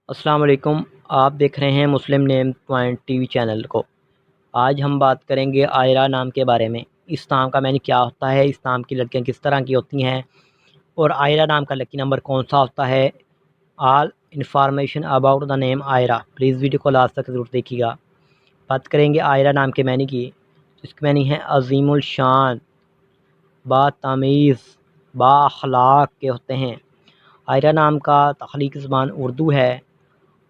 السلام علیکم۔ آپ دیکھ رہے ہیں مسلم نیم پوائنٹ ٹی وی چینل کو۔ آج ہم بات کریں گے عائرہ نام کے بارے میں۔ اس نام کا معنی کیا ہوتا ہے، اس نام کی لڑکیاں کس طرح کی ہوتی ہیں، اور عائرہ نام کا لکی نمبر کون سا ہوتا ہے۔ All information about the name Aira, please video کو لاسٹ تک ضرور دیکھیے گا۔ بات کریں گے عائرہ نام کے معنی کی۔ اس کے معنی ہے عظیم الشان، با تمیز، با اخلاق کے ہوتے ہیں۔ عائرہ نام کا تخلیقی زبان اردو ہے۔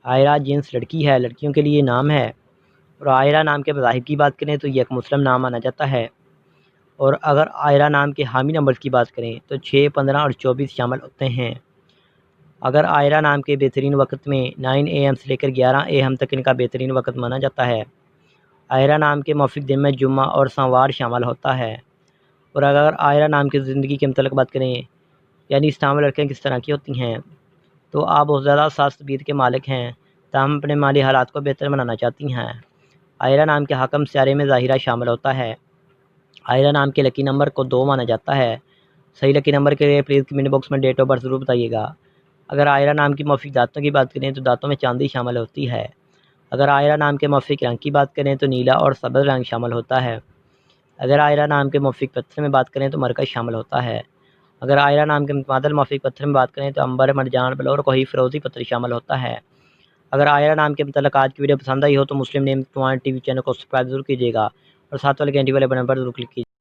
عائرہ جنس لڑکی ہے، لڑکیوں کے لیے نام ہے۔ اور عائرہ نام کے مذاہب کی بات کریں تو یہ ایک مسلم نام مانا جاتا ہے۔ اور اگر عائرہ نام کے حامی نمبر کی بات کریں تو 6، 15 اور 24 شامل ہوتے ہیں۔ اگر عائرہ نام کے بہترین وقت میں 9 AM سے لے کر 11 AM تک ان کا بہترین وقت مانا جاتا ہے۔ عائرہ نام کے موافق دن میں جمعہ اور سوموار شامل ہوتا ہے۔ اور اگر عائرہ نام کی زندگی کے متعلق بات کریں، یعنی اس نام میں لڑکیاں کس طرح کی ہوتی ہیں، تو آپ بہت زیادہ ساز طبیعت کے مالک ہیں، تاہم اپنے مالی حالات کو بہتر بنانا چاہتی ہیں۔ عائرہ نام کے حاکم سیارے میں ظاہرہ شامل ہوتا ہے۔ عائرہ نام کے لکی نمبر کو 2 مانا جاتا ہے۔ صحیح لکی نمبر کے لیے پلیز کمنٹ باکس میں ڈیٹ آف برتھ ضرور بتائیے گا۔ اگر عائرہ نام کی موافق دانتوں کی بات کریں تو دانتوں میں چاندی شامل ہوتی ہے۔ اگر عائرہ نام کے موافق رنگ کی بات کریں تو نیلا اور سبز رنگ شامل ہوتا ہے۔ اگر عائرہ نام کے موافق پتھر میں بات کریں تو مرکز شامل ہوتا ہے۔ اگر عائرہ نام کے متبادل موافق پتھر میں بات کریں تو عنبر، مرجان، بلور، کوہی، فیروزی پتھر شامل ہوتا ہے۔ اگر عائرہ نام کے متعلق آج کی ویڈیو پسند آئی ہو تو مسلم نیم پوائنٹ ٹی وی چینل کو سبسکرائب ضرور کیجیے گا اور ساتھ والے گھنٹی والے بٹن پر ضرور کلک کیجیے گا۔